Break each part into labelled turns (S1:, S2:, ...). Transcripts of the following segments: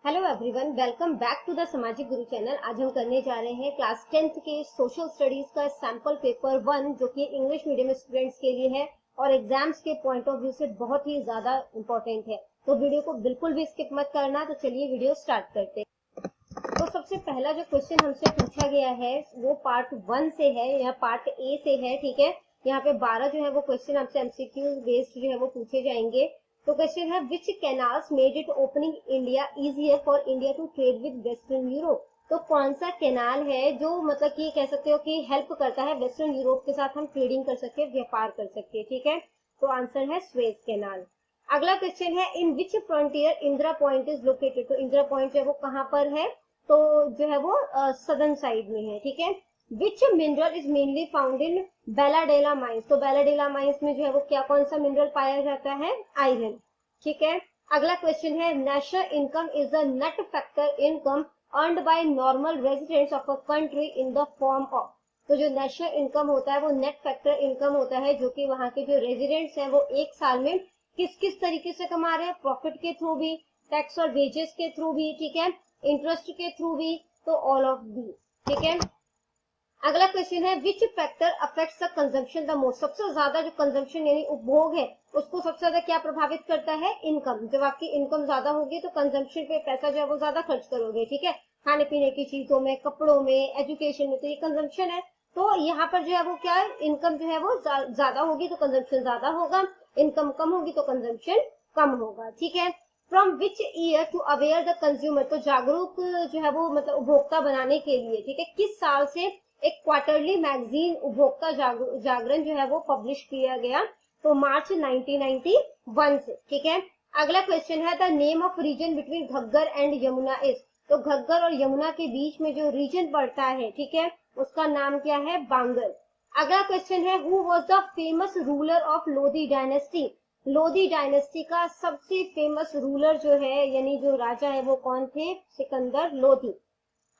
S1: Hello everyone, welcome back to the Samajik Guru channel. आज हम करने जा रहे हैं क्लास 10th के सोशल स्टडीज का सैंपल पेपर 1 जो कि इंग्लिश मीडियम स्टूडेंट्स के लिए है और एग्जाम्स के पॉइंट ऑफ व्यू से बहुत ही ज्यादा इंपॉर्टेंट है। तो वीडियो को बिल्कुल भी स्किप मत करना। तो चलिए वीडियो स्टार्ट करते हैं। तो सबसे पहला जो क्वेश्चन हमसे पूछा गया है वो पार्ट 1 से है या पार्ट ए से है। ठीक है, यहाँ पे 12 जो है वो क्वेश्चन हमसे एमसीक्यू बेस्ड जो है वो पूछे जाएंगे। तो क्वेश्चन है which canals made it opening India easier for India to trade with western Europe. तो कौन सा कैनाल है जो मतलब कि कह सकते हो कि हेल्प करता है वेस्टर्न यूरोप के साथ हम ट्रेडिंग कर सकते हैं, व्यापार कर सकते हैं। ठीक है, तो आंसर है स्वेज कैनाल। अगला क्वेश्चन है in which frontier Indira Point is located. तो इंदिरा पॉइंट जो है वो कहाँ पर है, तो जो है वो सदर्न साइड में है। ठीक है, which mineral is mainly found in Bailadila mines. तो बेलाडेला माइंस में जो है वो क्या कौन सा मिनरल पाया जाता है, आयरन। ठीक है, अगला क्वेश्चन है national income is the net factor income earned by normal residents of a country in the form of. तो जो नेशनल इनकम होता है वो नेट फैक्टर इनकम होता है जो कि वहां के जो रेजिडेंट्स हैं वो एक साल में किस किस तरीके से कमा रहे हैं, प्रॉफिट के थ्रू भी, टैक्स और वेजेस के थ्रू भी, ठीक है, इंटरेस्ट के थ्रू भी, तो ऑल ऑफ दी। ठीक है, अगला क्वेश्चन है which factor affects the consumption the most. सबसे ज्यादा जो कंजम्पशन यानी उपभोग है उसको सबसे ज्यादा क्या प्रभावित करता है, इनकम। जब आपकी इनकम ज्यादा होगी तो कंजम्पशन पे पैसा जो है वो ज्यादा खर्च करोगे। ठीक है, खाने पीने की चीजों में, कपड़ों में, एजुकेशन में, तो ये कंजम्पशन है। तो यहाँ पर जो है वो क्या है, इनकम जो है वो ज्यादा होगी तो कंजम्पशन ज्यादा होगा, इनकम कम होगी तो कंजम्पशन कम होगा। ठीक है, from which year to aware the consumer. तो जागरूक जो है वो मतलब उपभोक्ता बनाने के लिए, ठीक है, किस साल से एक क्वार्टरली मैगजीन उपभोक्ता जागरण जो है वो पब्लिश किया गया, तो मार्च 1991 से। ठीक है, अगला क्वेश्चन है the name of region between Ghaggar and Yamuna is. तो घग्गर और यमुना के बीच में जो रीजन पड़ता है, ठीक है, उसका नाम क्या है, बांगल। अगला क्वेश्चन है who was the famous ruler of Lodhi dynasty. Lodhi dynasty का सबसे फेमस रूलर जो है यानी जो राजा है वो कौन थे, सिकंदर लोधी।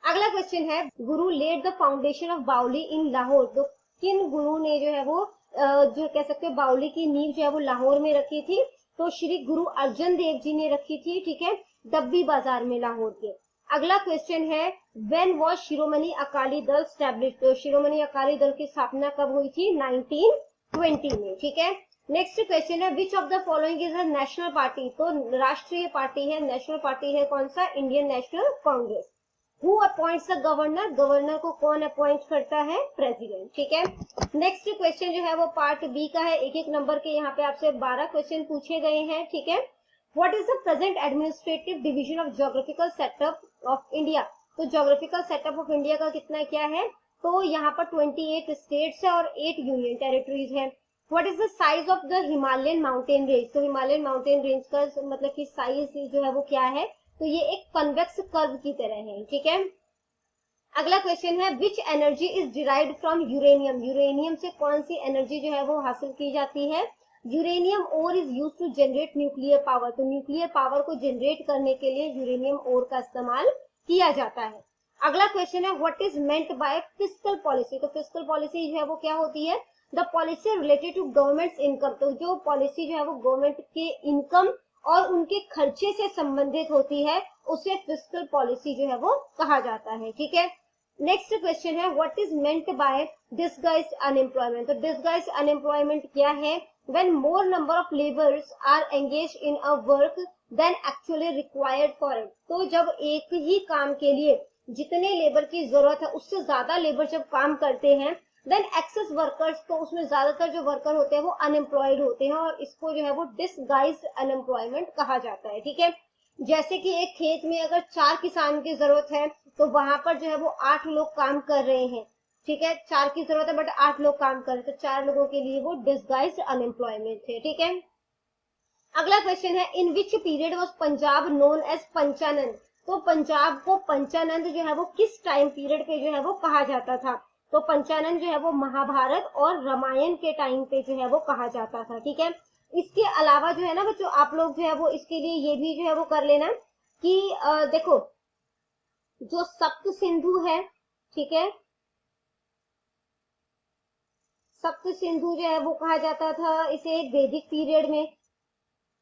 S1: अगला क्वेश्चन है गुरु लेड द फाउंडेशन ऑफ बाउली इन लाहौर। तो किन गुरु ने जो है वो जो कह सकते हो बाउली की नींव जो है वो लाहौर में रखी थी, तो श्री गुरु अर्जन देव जी ने रखी थी। ठीक है, डब्बी बाजार में लाहौर के। अगला क्वेश्चन है when was Shiromani Akali Dal establish. तो शिरोमणि अकाली दल की स्थापना कब हुई थी, 1920 में। ठीक है, नेक्स्ट क्वेश्चन है which of the following is a national party. तो राष्ट्रीय पार्टी है, नेशनल पार्टी है कौन सा, Indian national Congress. Who appoints the governor. Governor को कौन अपॉइंट करता है, प्रेसिडेंट। ठीक है, नेक्स्ट क्वेश्चन जो है वो पार्ट बी का है। एक एक नंबर के यहाँ पे आपसे 12 क्वेश्चन पूछे गए हैं। ठीक है, what is the present administrative division of geographical setup of India. तो ज्योग्राफिकल सेटअप ऑफ इंडिया का कितना क्या है, तो यहाँ पर 28 स्टेट्स है और 8 यूनियन टेरिटरीज है। What is the size of the Himalayan mountain range. तो हिमालयन माउंटेन रेंज का मतलब कि साइज जो है वो क्या है, तो ये एक कन्वेक्स कर्व की तरह है। ठीक है, अगला क्वेश्चन है which energy is derived from uranium. Uranium से कौन सी एनर्जी जो है वो हासिल की जाती है, uranium ore is used to generate nuclear power. तो न्यूक्लियर पावर को जनरेट करने के लिए यूरेनियम ओर का इस्तेमाल किया जाता है। अगला क्वेश्चन है what is meant by fiscal policy. तो फिस्कल पॉलिसी जो है वो क्या होती है, the policy related to government income. तो जो पॉलिसी जो है वो गवर्नमेंट के इनकम और उनके खर्चे से संबंधित होती है उसे फिस्कल पॉलिसी जो है वो कहा जाता है। ठीक है, नेक्स्ट क्वेश्चन है what is meant by disguised unemployment. तो डिसगाइज्ड अनएम्प्लॉयमेंट क्या है, when more number of labours are engaged in a work then actually required for it. तो जब एक ही काम के लिए जितने लेबर की जरूरत है उससे ज्यादा लेबर जब काम करते हैं, देन एक्सेस वर्कर्स, तो उसमें ज्यादातर जो वर्कर होते हैं वो अनएम्प्लॉयड होते हैं और इसको जो है वो डिसगाइज्ड अनएम्प्लॉयमेंट कहा जाता है। ठीक है, जैसे कि एक खेत में अगर 4 किसान की जरूरत है तो वहां पर जो है वो 8 लोग काम कर रहे हैं। ठीक है, 4 की जरूरत है बट 8 लोग काम कर रहे हैं, तो 4 लोगों के लिए वो डिसगाइज्ड अनएम्प्लॉयमेंट है। ठीक है, अगला क्वेश्चन है in which period was Punjab known as Panchanad. तो पंजाब को पंचानंद जो है वो किस टाइम पीरियड पे जो है वो कहा जाता था, तो पंचानंद जो है वो महाभारत और रामायण के टाइम पे जो है वो कहा जाता था। ठीक है, इसके अलावा जो है ना बच्चों, आप लोग जो है वो इसके लिए ये भी जो है वो कर लेना कि देखो जो सप्त सिंधु है, ठीक है, सप्त सिंधु जो है वो कहा जाता था इसे वैदिक पीरियड में।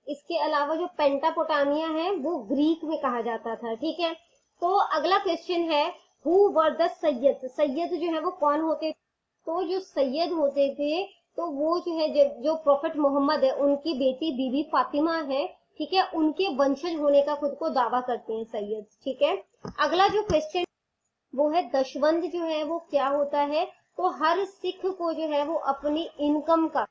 S1: इसके अलावा जो पेंटापोटामिया है वो ग्रीक में कहा जाता था, ठीक है। तो अगला क्वेश्चन है, who were the Syed, Syed जो है वो कौन होते, तो जो सैयद होते थे तो वो जो है जो प्रोफेट मोहम्मद है उनकी बेटी बीबी फातिमा है, ठीक है, उनके वंशज होने का खुद को दावा करते हैं सैयद, ठीक है। अगला जो क्वेश्चन वो है दशवंध जो है वो क्या होता है, तो हर सिख को जो है वो अपनी इनकम का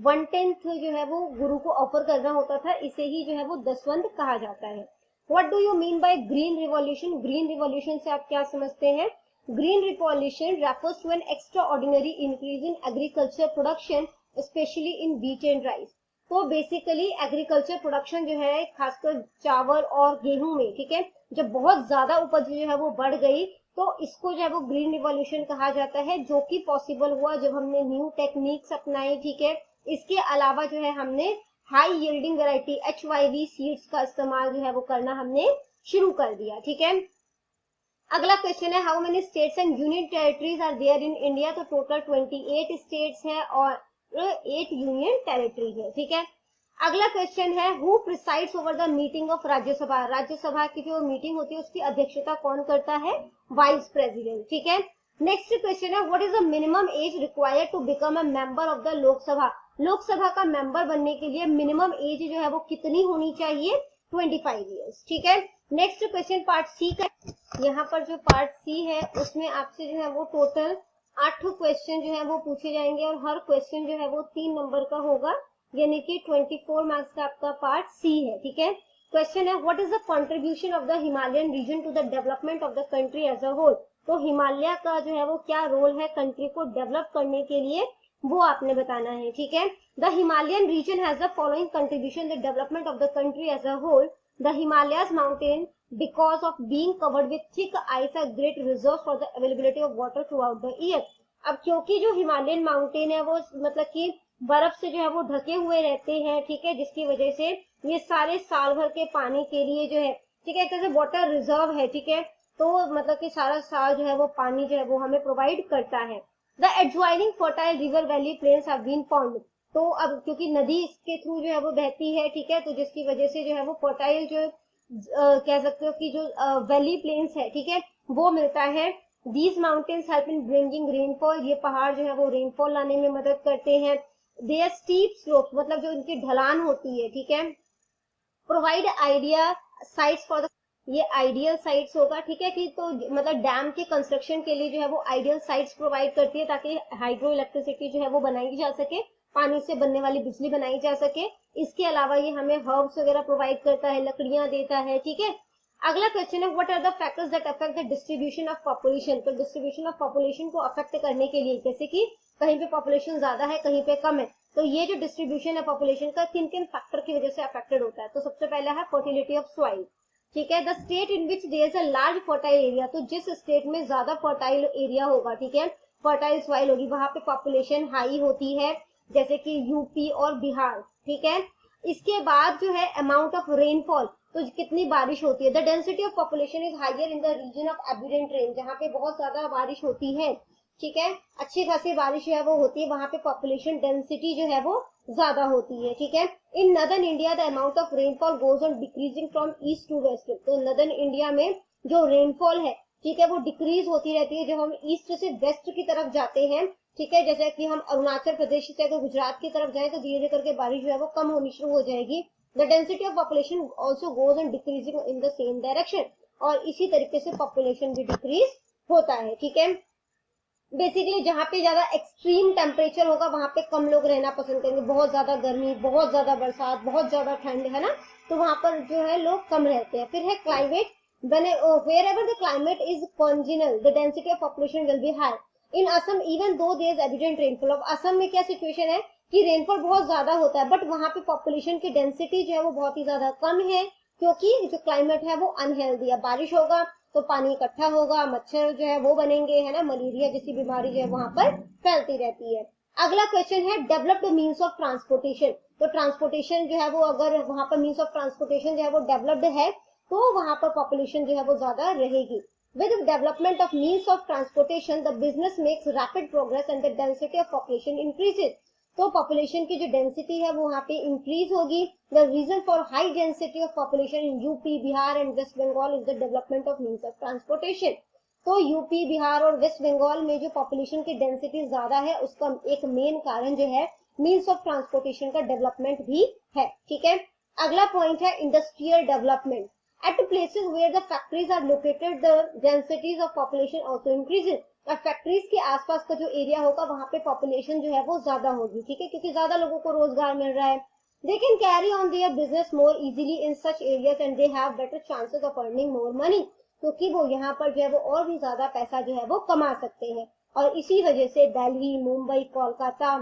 S1: 1/10 जो है वो गुरु को ऑफर करना होता था, इसे ही जो है वो दशवंध कहा जाता है। What do you mean by green revolution, green revolution से आप क्या समझते हैं? Green revolution refers to an extraordinary increase in agriculture production specially in wheat and rice. तो बेसिकली एग्रीकल्चर प्रोडक्शन जो है खासकर चावल और गेहूं में, ठीक है, जब बहुत ज्यादा उपज जो है वो बढ़ गई तो इसको जो है वो ग्रीन रिवॉल्यूशन कहा जाता है, जो कि पॉसिबल हुआ जब हमने न्यू टेक्निक्स अपनाई, ठीक है। इसके अलावा जो है हमने high yielding variety HYV seeds का इस्तेमाल जो है वो करना हमने शुरू कर दिया, ठीक है। अगला क्वेश्चन है, how many states and union territories are there in India, तो टोटल 28 स्टेट्स हैं और 8 यूनियन टेरिटरीज है, ठीक है। अगला क्वेश्चन है, who presides over the meeting of Rajya Sabha, Rajya Sabha की जो मीटिंग होती है उसकी अध्यक्षता कौन करता है? वाइस प्रेसिडेंट, ठीक है। नेक्स्ट क्वेश्चन है, what is the minimum age required to become a member of the Lok Sabha, Lok Sabha का मेंबर बनने के लिए मिनिमम एज जो है वो कितनी होनी चाहिए? 25 ईयर्स, ठीक है। नेक्स्ट क्वेश्चन पार्ट सी का, यहाँ पर जो पार्ट सी है उसमें आपसे जो है वो टोटल 8 क्वेश्चन जो है वो पूछे जाएंगे और हर क्वेश्चन जो है वो 3 नंबर का होगा, यानी कि 24 मार्क्स का आपका पार्ट सी है, ठीक है। क्वेश्चन है, what is the contribution of the Himalayan region to the development of the country as a whole, तो हिमालय का जो है वो क्या रोल है कंट्री को डेवलप करने के लिए, वो आपने बताना है, ठीक है। The Himalayan region has the following contribution the development of the country as a whole, the Himalayas mountain because of being covered with thick ice are great reserves for the availability of water throughout the year। अब क्योंकि जो Himalayan mountain है वो मतलब कि बर्फ से जो है वो ढके हुए रहते हैं, ठीक है, जिसकी वजह से ये सारे साल भर के पानी के लिए जो है, ठीक है, एक तरह से वाटर रिजर्व है, ठीक है, तो मतलब कि सारा साल जो है वो पानी जो है वो हमें प्रोवाइड करता है। The adjoining fertile river valley plains have been found, तो अब क्योंकि नदी इसके थ्रू जो है वो बहती है, ठीक है, तो जिसकी वजह से जो है वो फर्टाइल जो कह सकते हो कि जो वैली प्लेन्स है, ठीक है, वो मिलता है। These mountains help in bringing rainfall, ये पहाड़ जो है वो रेनफॉल लाने में मदद करते हैं। दे आर स्टीप स्लोप, मतलब जो इनकी ढलान होती है, ठीक है। Provide idea sites for the, ये आइडियल साइट्स होगा, ठीक है, कि तो मतलब डैम के कंस्ट्रक्शन के लिए जो है वो आइडियल साइट्स प्रोवाइड करती है ताकि हाइड्रो इलेक्ट्रिसिटी जो है वो बनाई जा सके, पानी से बनने वाली बिजली बनाई जा सके। इसके अलावा ये हमें हर्ब्स वगैरह प्रोवाइड करता है, लकड़ियां देता है, ठीक है। अगला क्वेश्चन है, what are the factors that affect the distribution of population, तो डिस्ट्रीब्यूशन ऑफ पॉपुलेशन को अफेक्ट करने के लिए, जैसे कि कहीं पे पॉपुलेशन ज्यादा है कहीं पे कम है, तो ये जो डिस्ट्रीब्यूशन है पॉपुलेशन का किन किन फैक्टर की वजह से अफेक्टेड होता है, तो सबसे पहला है फर्टिलिटी ऑफ सॉइल, ठीक है। The state in which there is a large fertile area, तो जिस स्टेट में ज्यादा फर्टाइल एरिया होगा, ठीक है, फर्टाइल सॉइल होगी, वहां पे पॉपुलेशन हाई होती है, जैसे कि यूपी और बिहार, ठीक है। इसके बाद जो है अमाउंट ऑफ रेनफॉल, तो कितनी बारिश होती है। The density of population is higher in the region of abundant rain, जहाँ पे बहुत ज्यादा बारिश होती है, ठीक है, अच्छी खासी बारिश जो है वो होती है, वहां पे पॉपुलेशन डेंसिटी जो है वो ज्यादा होती है, ठीक है। In northern India the amount of rainfall goes on decreasing from east to west, तो नदर्न इंडिया में जो रेनफॉल है, ठीक है, वो डिक्रीज होती रहती है जब हम ईस्ट से वेस्ट की तरफ जाते हैं, ठीक है। जैसे कि हम अरुणाचल प्रदेश से अगर गुजरात की तरफ जाएं तो धीरे धीरे करके बारिश जो है वो कम होनी शुरू हो जाएगी। The density of population also goes on decreasing in the same direction, और इसी तरीके से पॉपुलेशन भी डिक्रीज होता है, ठीक है। बेसिकली जहाँ पे ज्यादा एक्सट्रीम टेम्परेचर होगा वहां पे कम लोग रहना पसंद करेंगे, बहुत ज्यादा गर्मी, बहुत ज्यादा बरसात, बहुत ज्यादा ठंड है ना, तो वहां पर जो है लोग कम रहते हैं। फिर है climate, wherever the climate is congenial the density of population will be high in Assam even though there is evident rainfall। अब असम में क्या सिचुएशन है कि रेनफॉल बहुत ज्यादा होता है, बट वहां पे पॉपुलेशन की डेंसिटी जो है वो बहुत ही ज्यादा कम है, क्योंकि जो क्लाइमेट है वो अनहेल्दी है। बारिश होगा तो पानी इकट्ठा होगा, मच्छर जो है वो बनेंगे, है ना, मलेरिया जैसी बीमारी जो है वहां पर फैलती रहती है। अगला क्वेश्चन है, डेवलप्ड मीन्स ऑफ ट्रांसपोर्टेशन, तो ट्रांसपोर्टेशन जो है वो अगर वहां पर मीन्स ऑफ ट्रांसपोर्टेशन जो है वो डेवलप्ड है तो वहां पर पॉपुलेशन जो है वो ज्यादा रहेगी। With development of means of transportation the business makes rapid progress and the density of population increases, तो पॉपुलेशन की जो डेंसिटी है वो वहाँ पे इंक्रीज होगी। The reason for high density of population in UP, Bihar and West Bengal is the development of means of transportation. तो UP, Bihar और वेस्ट बंगाल में जो पॉपुलेशन की डेंसिटी ज्यादा है उसका एक मेन कारण जो है मीन्स ऑफ ट्रांसपोर्टेशन का डेवलपमेंट भी है। ठीक है, अगला पॉइंट है industrial development. At places where the factories are located, the densities of population also increases. और फैक्ट्रीज के आसपास का जो एरिया होगा वहां पे पॉपुलेशन जो है वो ज्यादा होगी। ठीक है, क्योंकि ज्यादा लोगों को रोजगार मिल रहा है। They can carry on their business more easily in such areas and they have better chances of earning more money. क्योंकि वो यहाँ पर जो है वो और भी ज्यादा पैसा जो है वो कमा सकते हैं। और इसी वजह से दिल्ली, मुंबई, कोलकाता,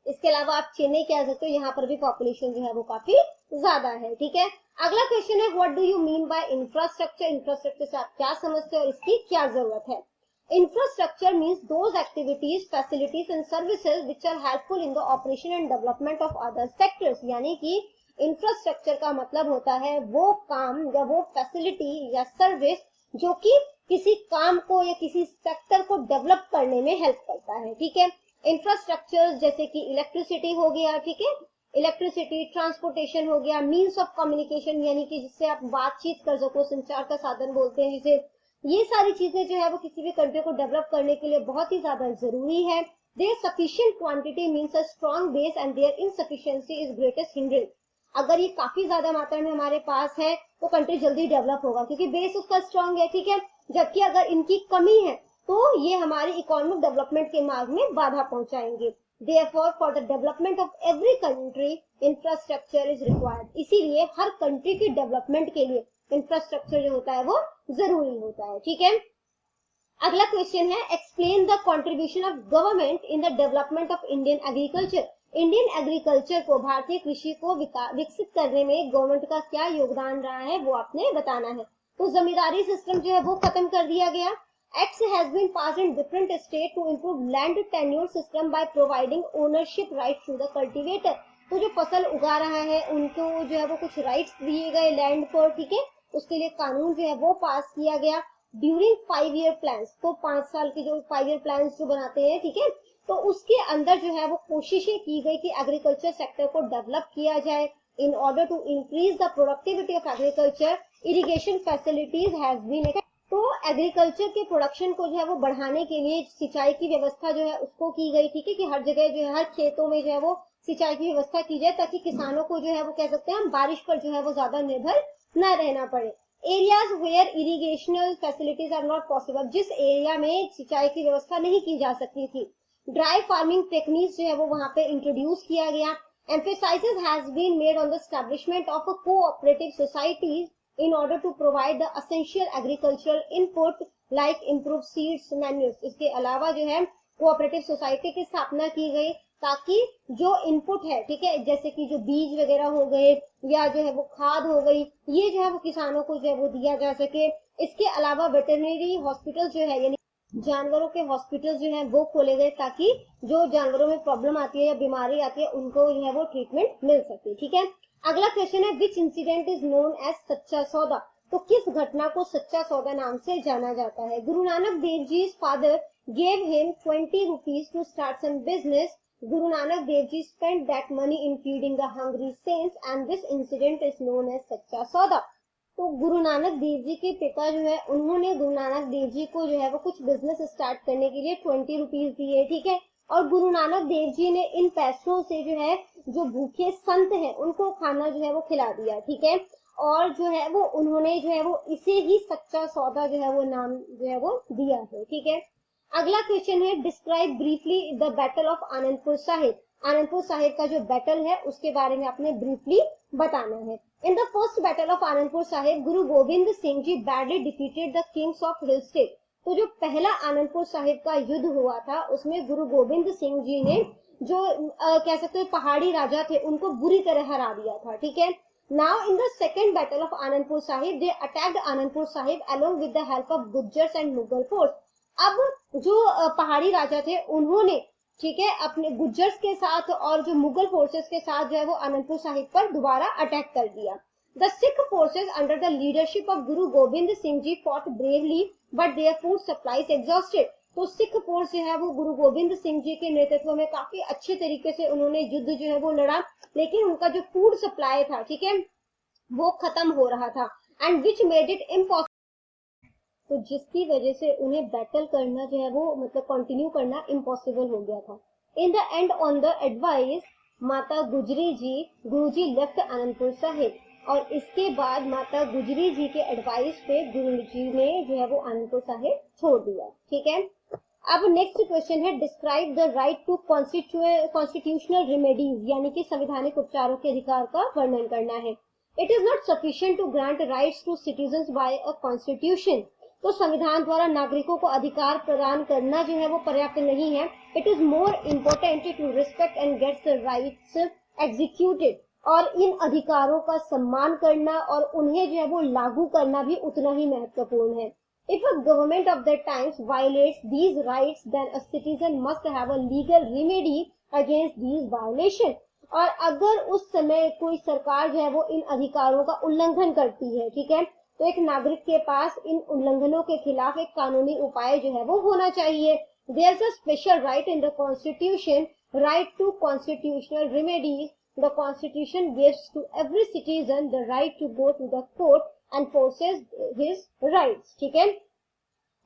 S1: इसके अलावा आप चेन्नई कह सकते हो, यहाँ पर भी पॉपुलेशन जो है वो काफी ज्यादा है। ठीक है, अगला क्वेश्चन है what do you mean bye infrastructure. Infrastructure से आप क्या समझते हो और इसकी क्या जरूरत है। Infrastructure means those activities, facilities and services which are helpful in the operation and development of other sectors. यानी कि इंफ्रास्ट्रक्चर का मतलब होता है वो काम या वो फैसिलिटी या सर्विस जो कि किसी काम को या किसी सेक्टर को डेवलप करने में हेल्प करता है। ठीक है, इंफ्रास्ट्रक्चर जैसे कि इलेक्ट्रिसिटी हो गया, ठीक है, इलेक्ट्रिसिटी, ट्रांसपोर्टेशन हो गया, मीन्स ऑफ कम्युनिकेशन यानी कि जिससे आप बातचीत कर सको, संचार का साधन बोलते हैं जिसे, ये सारी चीजें जो है वो किसी भी कंट्री को डेवलप करने के लिए बहुत ही ज्यादा जरूरी है। Their sufficient quantity means a strong base and their insufficiency is greatest hindrance. अगर ये काफी ज्यादा मात्रा में हमारे पास है तो कंट्री जल्दी डेवलप होगा क्योंकि बेस उसका स्ट्रॉन्ग है। ठीक है, जबकि अगर इनकी कमी है तो ये हमारी इकोनॉमिक डेवलपमेंट के मार्ग में बाधा पहुंचाएंगे। Therefore, for the development of every country, infrastructure is required. इसीलिए हर कंट्री के डेवलपमेंट के लिए इंफ्रास्ट्रक्चर जो होता है वो जरूरी होता है। ठीक है, अगला क्वेश्चन है explain the contribution of government in the development of Indian agriculture. Indian agriculture को, भारतीय कृषि को विकसित करने में गवर्नमेंट का क्या योगदान रहा है वो आपने बताना है। तो जमींदारी सिस्टम जो है वो खत्म कर दिया गया। Acts has been passed in different states to improve land tenure system by providing ownership rights to the cultivator. तो जो फसल उगा रहा है उनको जो है वो कुछ राइट्स दिए गए लैंड पर। ठीक है, उसके लिए कानून जो है वो पास किया गया। ड्यूरिंग 5 ईयर प्लान्स, तो 5 साल के जो 5 ईयर प्लान्स जो बनाते हैं, ठीक है, तो उसके अंदर जो है वो कोशिशें की गई कि एग्रीकल्चर सेक्टर को डेवलप किया जाए। In order to increase the productivity of agriculture, irrigation facilities has been. तो एग्रीकल्चर के प्रोडक्शन को जो है वो बढ़ाने के लिए सिंचाई की व्यवस्था जो है उसको की गई। ठीक है, कि हर जगह जो है हर खेतों में जो है वो सिंचाई की व्यवस्था की जाए ताकि किसानों को जो है वो कह सकते हैं हम बारिश पर जो है वो ज्यादा निर्भर न रहना पड़े। Areas where irrigational facilities are not possible, जिस एरिया में सिंचाई की व्यवस्था नहीं की जा सकती थी, ड्राई फार्मिंग टेक्निक्स जो है वो वहां पे इंट्रोड्यूस किया गया। Emphasis has been made on the establishment of a cooperative societies in order to provide the essential agricultural input like improved seeds, manures. इसके अलावा जो है कोऑपरेटिव सोसाइटी की स्थापना की गई ताकि जो इनपुट है, ठीक है, जैसे कि जो बीज वगैरह हो गए या जो है वो खाद हो गई, ये जो है वो किसानों को जो है वो दिया जा सके। इसके अलावा वेटरनरी हॉस्पिटल जो है यानी जानवरों के हॉस्पिटल जो है वो खोले गए ताकि जो जानवरों में प्रॉब्लम आती है या बीमारी आती है उनको जो है वो ट्रीटमेंट मिल सके। ठीक है, अगला क्वेश्चन है विच incident is known as Sacha Sauda. तो किस घटना को सच्चा सौदा नाम से जाना जाता है। Guru Nanak Dev ji father gave him 20 rupees to start some business. Guru Nanak Dev ji spent that money in feeding the hungry saints and this incident is known as Sacha Sauda. तो गुरु नानक देव जी के पिता जो है उन्होंने गुरु नानक देव जी को जो है वो कुछ बिजनेस स्टार्ट करने के लिए 20 rupees दिए। ठीक है, और गुरु नानक देव जी ने इन पैसों से जो है जो भूखे संत हैं उनको खाना जो है वो खिला दिया। ठीक है, और जो है वो उन्होंने जो है वो इसे ही सच्चा सौदा जो है वो नाम जो है वो दिया है। ठीक है, अगला क्वेश्चन है describe briefly the battle of Anandpur Sahib. Anandpur Sahib का जो बैटल है उसके बारे में आपने ब्रीफली बताना है। In the first battle of Anandpur Sahib Guru Gobind Singh ji badly defeated the kings of hill state. तो जो पहला आनंदपुर साहिब का युद्ध हुआ था उसमें गुरु गोविंद सिंह जी ने जो कह सकते हैं पहाड़ी राजा थे उनको बुरी तरह हरा दिया था। ठीक है, now in the second battle of Anandpur Sahib they attacked Anandpur Sahib along with the help of Gujjars and Mughal force. अब जो पहाड़ी राजा थे उन्होंने, ठीक है, अपने गुज्जर्स के साथ और जो मुगल फोर्सेस के साथ जो है वो आनंदपुर साहिब पर दोबारा अटैक कर दिया। The Sikh forces under the leadership of Guru Gobind Singh Ji fought bravely, but their food supplies exhausted. तो सिख फोर्स जो है वो गुरु गोविंद सिंह जी के नेतृत्व में काफी अच्छे तरीके से उन्होंने युद्ध जो है वो लड़ा, लेकिन उनका जो फूड सप्लाई था, ठीक है, वो खत्म हो रहा था, and which made it impossible, तो जिसकी वजह से उन्हें बैटल करना जो है वो मतलब कंटिन्यू करना इम्पॉसिबल हो गया था। In the end, on the advice माता गुजरी जी, गुरुजी लेफ्ट आनंदपुर साहिब, और इसके बाद माता गुजरी जी के एडवाइस पे गुरुजी ने जो है वो आनंदपुर साहिब छोड़ दिया। ठीक है, अब नेक्स्ट क्वेश्चन है, describe the right to constitutional remedies, यानी कि संवैधानिक उपचारों के अधिकार का वर्णन करना है। It is not sufficient to grant rights to citizens by a constitution, तो संविधान द्वारा नागरिकों को अधिकार प्रदान करना जो है वो पर्याप्त नहीं है। It is more important to respect and get the rights executed, और इन अधिकारों का सम्मान करना और उन्हें जो है वो लागू करना भी उतना ही महत्वपूर्ण है। If a government of that times violates these rights, then a citizen must have a legal remedy against these violations. और अगर उस समय कोई सरकार जो है वो इन अधिकारों का उल्लंघन करती है, ठीक है, तो एक नागरिक के पास इन उल्लंघनों के खिलाफ एक कानूनी उपाय जो है वो होना चाहिए। There is a special right in the Constitution, right to constitutional remedies. The Constitution gives to every citizen the right to go to the court and forces his rights. ठीक है,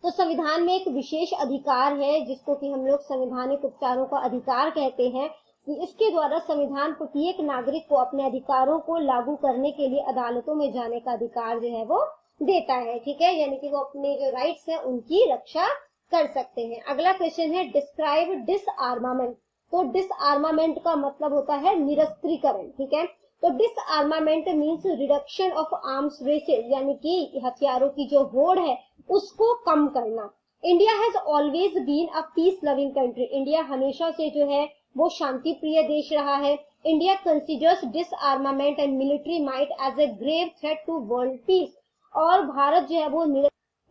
S1: तो संविधान में एक विशेष अधिकार है जिसको कि हम लोग संवैधानिक उपचारों का अधिकार कहते हैं। इसके द्वारा संविधान प्रत्येक नागरिक को अपने अधिकारों को लागू करने के लिए अदालतों में जाने का अधिकार जो है वो देता है। ठीक है, यानी कि वो अपने जो राइट्स हैं उनकी रक्षा कर सकते हैं। अगला क्वेश्चन है, डिस्क्राइब डिसआर्मामेंट, तो डिसआर्मामेंट का मतलब होता है निरस्त्रीकरण। ठीक है, तो disarmament means reduction of arms races, यानी कि हथियारों की जो होड़ है उसको कम करना। India has always been a peace loving country, India हमेशा से जो है वो शांति प्रिय देश रहा है। India considers disarmament and military might as a grave threat to world peace, और भारत जो है वो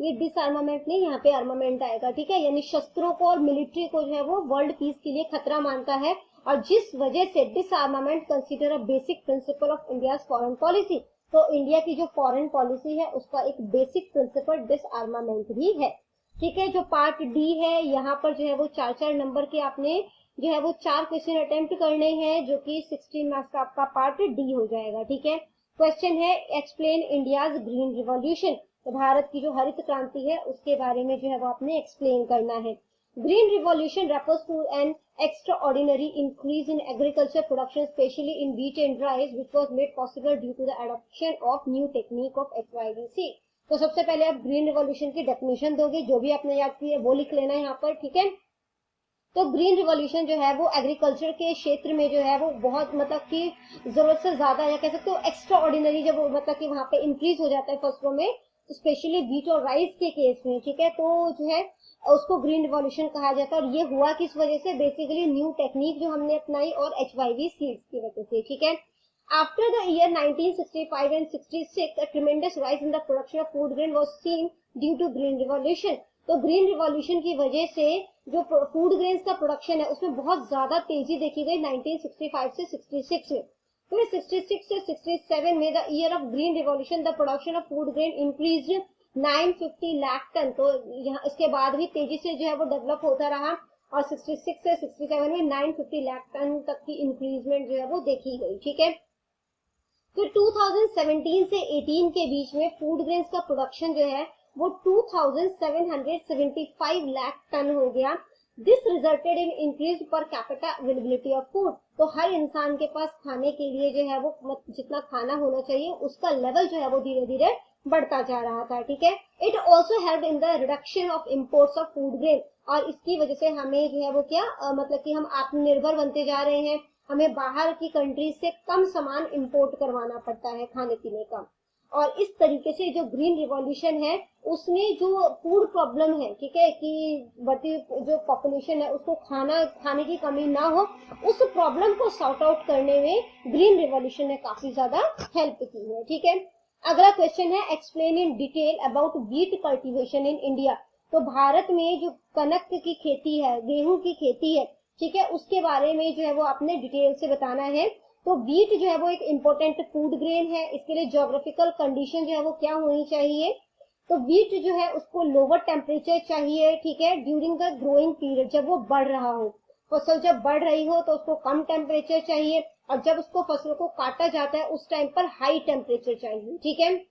S1: ये डिसआर्मामेंट नहीं, यहाँ पे आर्मामेंट आएगा। ठीक है, यानी शस्त्रों को और मिलिट्री को जो है वो वर्ल्ड पीस के लिए खतरा मानता है, और जिस वजह से डिसआर्मामेंट consider a basic principle of India foreign policy, तो इंडिया की जो फॉरेन पॉलिसी है उसका एक बेसिक प्रिंसिपल डिसआर्मामेंट भी है। ठीक है, जो पार्ट डी है यहाँ पर जो है वो 4-4 नंबर के आपने जो है वो 4 क्वेश्चन अटेम्प्ट करने हैं, जो कि 16 मार्क्स का आपका पार्ट डी हो जाएगा। ठीक है, क्वेश्चन है, एक्सप्लेन इंडियाज ग्रीन रिवॉल्यूशन, तो भारत की जो हरित क्रांति है उसके बारे में जो है वो आपने एक्सप्लेन करना है। Green revolution refers to an extraordinary increase in agriculture production, especially in wheat and rice, which was made possible due to the adoption of new technique of HYVC. तो सबसे पहले आप ग्रीन रिवॉल्यूशन की definition दोगे, जो भी आपने याद की है वो लिख लेना यहाँ पर। ठीक है, तो ग्रीन रिवॉल्यूशन जो है वो एग्रीकल्चर के क्षेत्र में जो है वो बहुत मतलब कि जरूरत से ज्यादा, या कह सकते हो एक्स्ट्रा ऑर्डिनरी, जब मतलब कि वहां पे इंक्रीज हो जाता है फसलों में, स्पेशली व्हीट और राइस के केस में। ठीक है, तो जो है उसको ग्रीन रिवॉल्यूशन कहा जाता है, और ये हुआ किस वजह से, बेसिकली न्यू टेक्निक जो हमने अपनाई और HYV सीड्स की वजह से। ठीक है, after the year 1965 and 66 a tremendous rise in the production of food grain was seen due to green revolution. तो ग्रीन रिवॉल्यूशन की वजह से जो फूड ग्रेन्स का प्रोडक्शन है उसमें बहुत ज्यादा तेजी देखी गई 1965 से 66 में। फिर 66 से 67 में, the year of green revolution, the production of food grain increased 950 lakh ton, तो यहाँ इसके बाद भी तेजी से जो है वो डेवलप होता रहा, और 66 से 67 में 950 लाख टन तक की इंक्रीजमेंट जो है वो देखी गई। ठीक है, फिर 2017 से 18 के बीच में फूड ग्रेन्स का प्रोडक्शन जो है वो 2775 लाख टन हो गया। This resulted in increase per capita availability of food, तो हर इंसान के पास खाने के लिए जो है वो जितना खाना होना चाहिए उसका लेवल जो है वो धीरे धीरे बढ़ता जा रहा था। ठीक है, it also help in the reduction of imports of food grain, और इसकी वजह से हमें जो है वो क्या मतलब कि हम आत्मनिर्भर बनते जा रहे हैं, हमें बाहर की कंट्रीज से कम सामान इंपोर्ट करवाना पड़ता है खाने पीने का। और इस तरीके से जो ग्रीन रिवॉल्यूशन है उसने जो फूड प्रॉब्लम है, ठीक है, कि बढ़ती जो पॉपुलेशन है उसको खाने की कमी ना हो, उस प्रॉब्लम को सॉर्ट आउट करने में ग्रीन रिवॉल्यूशन ने काफी ज्यादा हेल्प की है। ठीक है, अगला क्वेश्चन है, explain in detail about wheat cultivation in India, तो भारत में जो कनक की खेती है, गेहूं की खेती है, ठीक है, उसके बारे में जो है वो आपने डिटेल से बताना है। तो व्हीट जो है वो एक इम्पोर्टेंट फूड ग्रेन है, इसके लिए ज्योग्राफिकल कंडीशन जो है वो क्या होनी चाहिए, तो वीट जो है उसको लोअर टेम्परेचर चाहिए, ठीक है, ड्यूरिंग द ग्रोइंग पीरियड, जब वो बढ़ रहा हो, फसल जब बढ़ रही हो तो उसको कम टेम्परेचर चाहिए, और जब उसको फसल को काटा जाता है उस टाइम पर हाई टेम्परेचर चाहिए, ठीक है।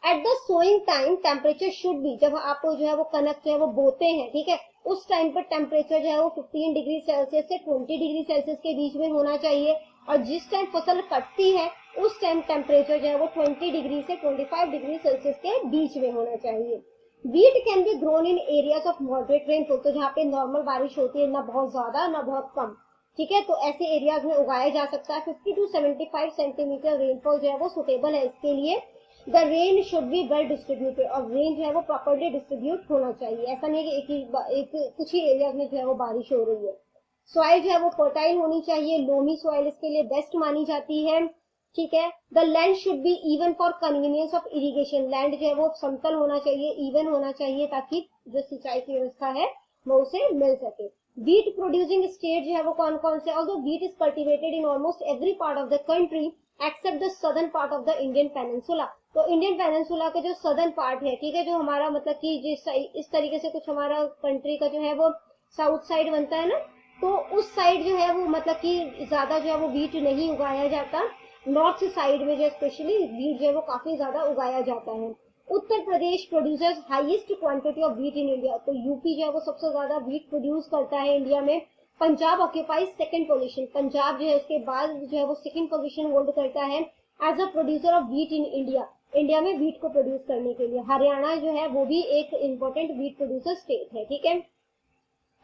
S1: At the sowing time temperature should be, जब आप जो है वो कनक जो है वो बोते हैं, ठीक है, उस टाइम पर टेम्परेचर जो है वो 15 डिग्री सेल्सियस से 20 डिग्री सेल्सियस के बीच में होना चाहिए, और जिस टाइम फसल कटती है उस टाइम टेम्परेचर जो है वो 20 डिग्री से 25 डिग्री सेल्सियस के बीच में होना चाहिए। Wheat can be grown in areas of moderate rainfall, तो जहाँ पे नॉर्मल बारिश होती है, ना बहुत ज्यादा ना बहुत कम, ठीक है, तो ऐसे एरियाज में उगाया जा सकता है। 50 टू 75 सेंटीमीटर रेनफॉल जो है वो सुटेबल है इसके लिए। The rain should be well distributed, और रेन जो है वो प्रॉपर्ली डिस्ट्रीब्यूट होना चाहिए, ऐसा नहीं कि एक कुछ ही एरिया में जो है वो बारिश हो रही है। सॉइल जो है वो फर्टाइल होनी चाहिए, लोमी सॉइल इसके लिए बेस्ट मानी जाती है, ठीक है। The land should be even for convenience of irrigation, land जो है वो समतल होना चाहिए, इवन होना चाहिए, ताकि जो सिंचाई की व्यवस्था है वो उसे मिल सके। वीट प्रोड्यूसिंग स्टेट जो है वो कौन कौन से, although wheat is cultivated in almost every part of the country accept the southern part of the Indian peninsula, तो इंडियन पेनिनसुला के जो सदर्न पार्ट है, ठीक है, जो हमारा मतलब कि जिस इस तरीके से कुछ हमारा कंट्री का जो है वो साउथ साइड बनता है ना, तो उस साइड जो है वो मतलब कि ज्यादा जो है वो वीट नहीं उगाया जाता। नॉर्थ साइड में जो स्पेशली वीट जो है वो काफी ज्यादा उगाया जाता है। Uttar Pradesh producers highest quantity of wheat in India, तो यूपी जो है वो सबसे ज्यादा वीट प्रोड्यूस करता है इंडिया में। Punjab occupies second position, Punjab जो है उसके बाद जो है वो सेकंड पोजीशन होल्ड करता है as a producer of wheat in India, India में वीट को प्रोड्यूस करने के लिए। हरियाणा जो है वो भी एक इम्पोर्टेंट वीट प्रोड्यूसर स्टेट है, ठीक है।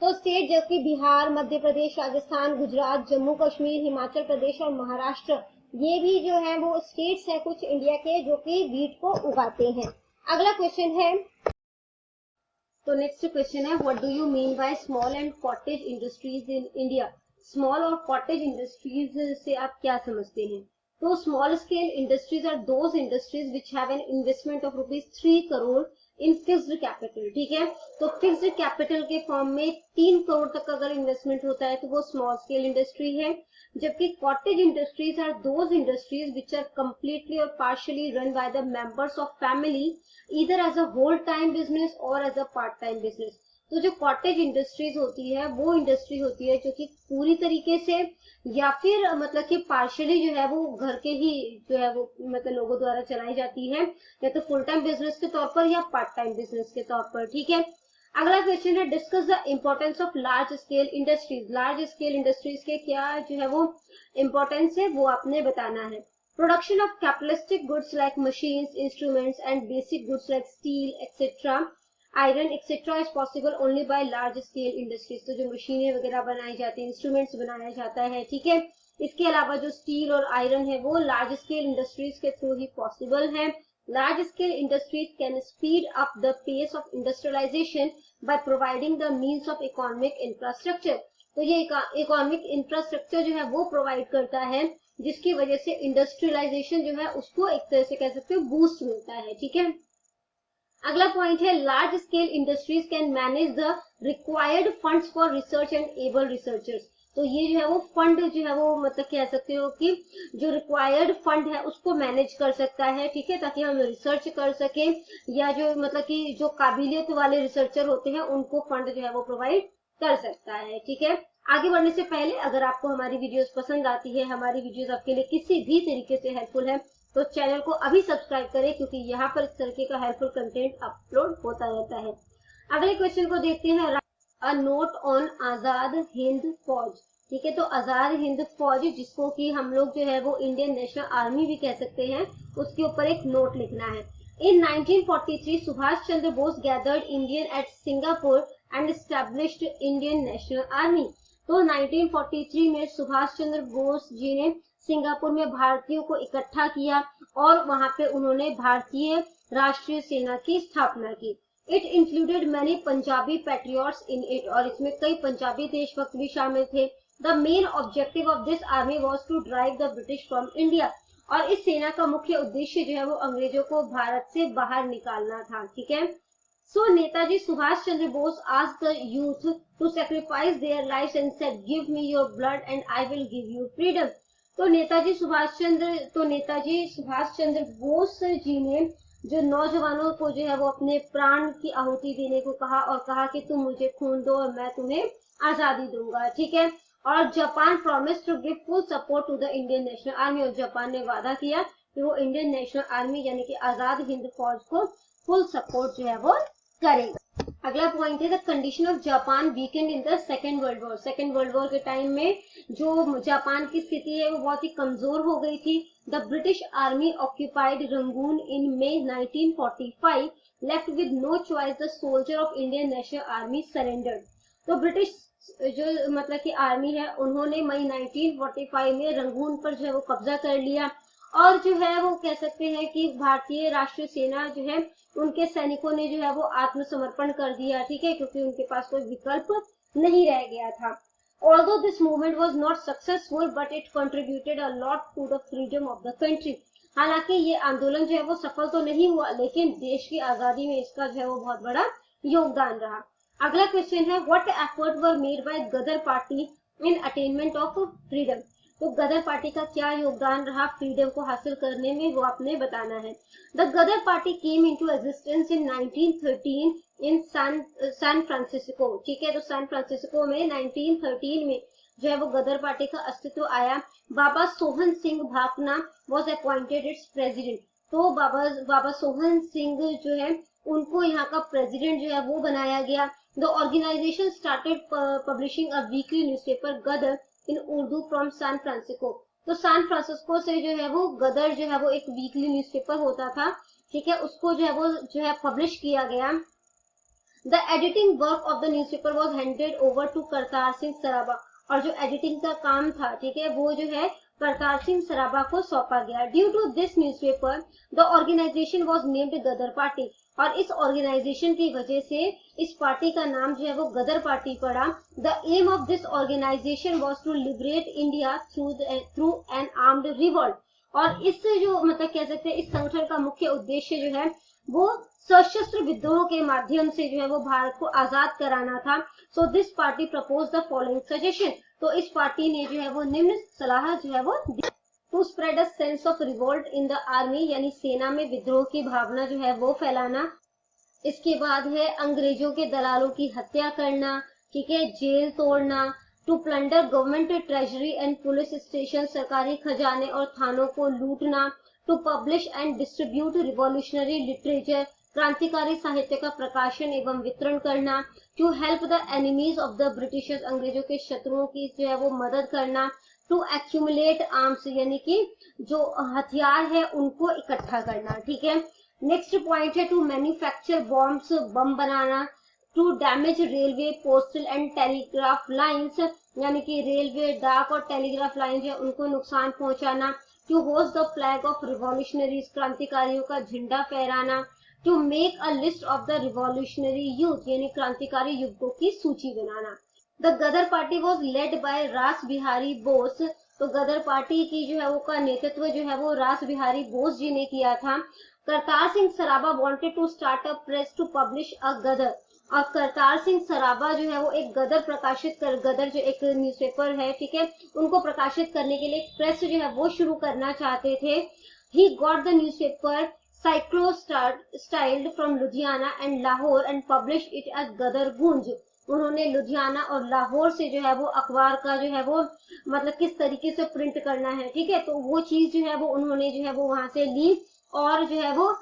S1: तो स्टेट जो कि बिहार, मध्य प्रदेश, राजस्थान, गुजरात, जम्मू कश्मीर, हिमाचल प्रदेश और महाराष्ट्र, ये भी जो है वो स्टेट्स हैं कुछ इंडिया के जो कि वीट को उगाते हैं। अगला क्वेश्चन है, तो नेक्स्ट क्वेश्चन है, what do you mean by small and cottage industries in India. Small और कॉटेज इंडस्ट्रीज से आप क्या समझते हैं। तो small scale industries are those industries which have an investment of ₹3 crore in fixed capital, ठीक है, तो फिक्स्ड कैपिटल के फॉर्म में 3 करोड़ तक अगर इन्वेस्टमेंट होता है तो वो स्मॉल स्केल इंडस्ट्री है। जबकि cottage industries are those industries which are completely और partially run by the members of family either as a whole time business और as a part time business. तो जो कॉटेज इंडस्ट्रीज होती है वो industry होती है जो कि पूरी तरीके से या फिर मतलब कि पार्शियली जो है वो घर के ही जो है वो मतलब लोगों द्वारा चलाई जाती है, या तो फुल टाइम बिजनेस के तौर पर या पार्ट टाइम बिजनेस के तौर पर, ठीक है। अगला क्वेश्चन है, discuss the importance of large scale industries. Large scale industries के क्या जो है वो इम्पोर्टेंस है वो आपने बताना है। Production of capitalistic goods like machines, instruments and basic goods like steel etcetera, iron etcetera is possible only by large scale industries. तो जो मशीनें वगैरह बनाई जाती हैं, इंस्ट्रूमेंट्स बनाया जाता है, ठीक है, इसके अलावा जो स्टील और आयरन है वो लार्ज स्केल इंडस्ट्रीज के थ्रू ही पॉसिबल है। Large scale industries can speed up the pace of industrialization by providing the means of economic infrastructure. तो ये इकोनॉमिक इंफ्रास्ट्रक्चर जो है वो प्रोवाइड करता है जिसकी वजह से इंडस्ट्रियलाइजेशन जो है उसको एक तरह से कह सकते हो बूस्ट मिलता है, ठीक है। अगला पॉइंट है, large scale industries can manage the required funds for research and able researchers. तो ये जो है वो फंड जो है वो मतलब कह सकते हो कि जो रिक्वायर्ड फंड है उसको मैनेज कर सकता है, ठीक है, ताकि हम रिसर्च कर सके, या जो मतलब कि जो काबिलियत वाले रिसर्चर होते हैं उनको फंड जो है वो प्रोवाइड कर सकता है, ठीक है। आगे बढ़ने से पहले अगर आपको हमारी वीडियोस पसंद आती है, हमारी वीडियोस आपके लिए किसी भी तरीके से हेल्पफुल है, तो चैनल को अभी सब्सक्राइब करें, क्योंकि यहाँ पर इस तरीके का हेल्पफुल कंटेंट अपलोड होता रहता है। अगले क्वेश्चन को देखते हैं, a note on Azad Hind फौज, ठीक है, तो आजाद हिंद फौज जिसको कि हम लोग जो है वो इंडियन नेशनल आर्मी भी कह सकते हैं, उसके ऊपर एक नोट लिखना है। In 1943 Subhash Chandra Bose gathered Indian at Singapore and established Indian National Army. तो 1943 में सुभाष चंद्र बोस जी ने सिंगापुर में भारतीयों को इकट्ठा किया और वहां पे उन्होंने भारतीय राष्ट्रीय सेना की स्थापना की। It included many Punjabi patriots in it, और इसमें कई पंजाबी देशभक्त भी शामिल थे। The main objective of this army was to drive the British from India, और इस सेना का मुख्य उद्देश्य जो है वो अंग्रेजों को भारत से बाहर निकालना था, ठीक है। So Netaji Subhash Chandra Bose asked the youth to sacrifice their lives and said, give me your blood and I will give you freedom. तो नेताजी सुभाष चंद्र बोस जी ने जो नौजवानों को जो है वो अपने प्राण की आहुति देने को कहा और कहा कि तुम मुझे खून दो और मैं तुम्हें आजादी दूंगा, ठीक है। और Japan promise to give full support to the Indian National Army, और जापान ने वादा किया कि वो इंडियन नेशनल आर्मी यानी कि आजाद हिंद फौज को फुल सपोर्ट जो है वो करेगा। अगला पॉइंट है the condition of Japan weekend in the second world war. Second world war के टाइम में जो जापान की स्थिति है वो बहुत ही कमजोर हो गई थी। The British army occupied Rangoon in May 1945, left with no choice the soldier of Indian National Army surrendered. तो ब्रिटिश जो मतलब की आर्मी है उन्होंने मई 1945 में रंगून पर जो है वो कब्जा कर लिया, और जो है वो कह सकते हैं कि भारतीय राष्ट्रीय सेना जो है उनके सैनिकों ने जो है वो आत्मसमर्पण कर दिया, ठीक है, क्योंकि उनके पास कोई विकल्प नहीं रह गया था। Although this movement was not successful, but it contributed a lot to the freedom of the country. हालांकि ये आंदोलन जो है वो सफल तो नहीं हुआ, लेकिन देश की आजादी में इसका जो है वो बहुत बड़ा योगदान रहा। अगला क्वेश्चन है what effort were made by Ghadar party in attainment of freedom. तो गदर पार्टी का क्या योगदान रहा फ्रीडम को हासिल करने में, वो आपने बताना है। The Ghadar party came into existence in 1913 in San Francisco, ठीक है। तो सैन फ्रांसिस्को में 1913 में जो है वो गदर पार्टी का अस्तित्व आया। Baba Sohan Singh Bhakna was appointed its president. तो बाबा सोहन सिंह जो है उनको यहाँ का प्रेसिडेंट जो है वो बनाया गया। The organisation started publishing a weekly newspaper Ghadar in Urdu from San Francisco. तो सैन फ्रांसिस्को से जो है वो गदर जो है वो एक वीकली न्यूज़पेपर होता था, ठीक है, उसको जो है पब्लिश किया गया। The editing work of the newspaper was handed over to Kartar Singh Sarabha, और जो एडिटिंग का काम था, ठीक है, वो जो है करतार सिंह सराबा को सौंपा गया। Due to this newspaper the organisation was named Ghadar party, और इस ऑर्गेनाइजेशन की वजह से इस पार्टी का नाम जो है वो गदर पार्टी पड़ा। The aim of this organisation was to liberate India through an armed revolt, और इससे जो मतलब कह सकते हैं इस संगठन का मुख्य उद्देश्य जो है वो सशस्त्र विद्रोह के माध्यम से जो है वो भारत को आजाद कराना था। So this party propose the following suggestion. तो इस पार्टी ने जो है वो निम्न सलाह जो है वो दी। To spread a sense of revolt in the army, यानी सेना में विद्रोह की भावना जो है वो फैलाना। इसके बाद है अंग्रेजों के दलालों की हत्या करना, ठीक है, जेल तोड़ना। To plunder government treasury and police station, सरकारी खजाने और थानों को लूटना। To publish and distribute revolutionary literature, क्रांतिकारी साहित्य का प्रकाशन एवं वितरण करना। To help the enemies of the Britishers, अंग्रेजों के शत्रुओं की जो है वो मदद करना। टू एक्यूमुलेट आर्म्स, यानी कि जो हथियार है उनको इकट्ठा करना, ठीक है। नेक्स्ट पॉइंट है टू मैन्युफैक्चर बॉम्ब्स, बम बनाना। To damage railway, postal and telegraph lines, यानी कि रेलवे, डाक और टेलीग्राफ लाइन है उनको नुकसान पहुंचाना। To host the flag of revolutionaries, क्रांतिकारियों का झंडा फहराना। To make a list of the revolutionary youth, यानी क्रांतिकारी युवकों की सूची बनाना। The Ghadar party was led by Ras Behari Bose. तो गदर पार्टी की जो है वो का नेतृत्व जो है वो रास बिहारी बोस जी ने किया था। Kartar Singh Sarabha wanted to start a press to publish a Ghadar, और करतार सिंह सराबा जो है वो एक गदर प्रकाशित कर, गदर जो एक न्यूज़पेपर है, ठीक है, उनको प्रकाशित करने के लिए एक प्रेस जो है वो शुरू करना चाहते थे। He got the newspaper cyclostyled from Ludhiana and Lahore and publish it as Ghadar Goonj. उन्होंने लुधियाना और लाहौर से जो है वो अखबार का जो है वो मतलब किस तरीके से प्रिंट करना है, ठीक है, तो वो चीज जो है वो उन्होंने जो है वो वहां से ली और जो है वो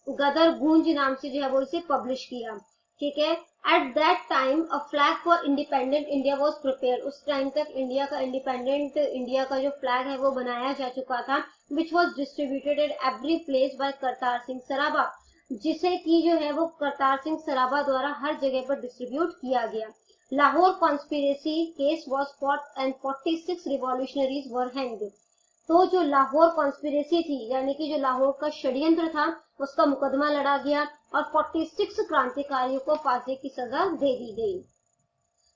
S1: गदर गूंज नाम से जो है वो इसे पब्लिश किया, ठीक है। At that time a flag for independent India was prepare, उस टाइम तक इंडिया का इंडिपेंडेंट इंडिया का जो फ्लैग है वो बनाया जा चुका था, which was distributed at every place by Kartar Singh Sarabha, जिसे की जो है वो करतार सिंह सराबा द्वारा हर जगह पर डिस्ट्रीब्यूट किया गया। Lahore conspiracy case was fought and 46 revolutionaries were hanged. तो जो लाहौर कॉन्स्पिरेसी थी, यानी कि जो लाहौर का षड्यंत्र था, उसका मुकदमा लड़ा गया और 46 क्रांतिकारियों को फांसी की सजा दे दी गई।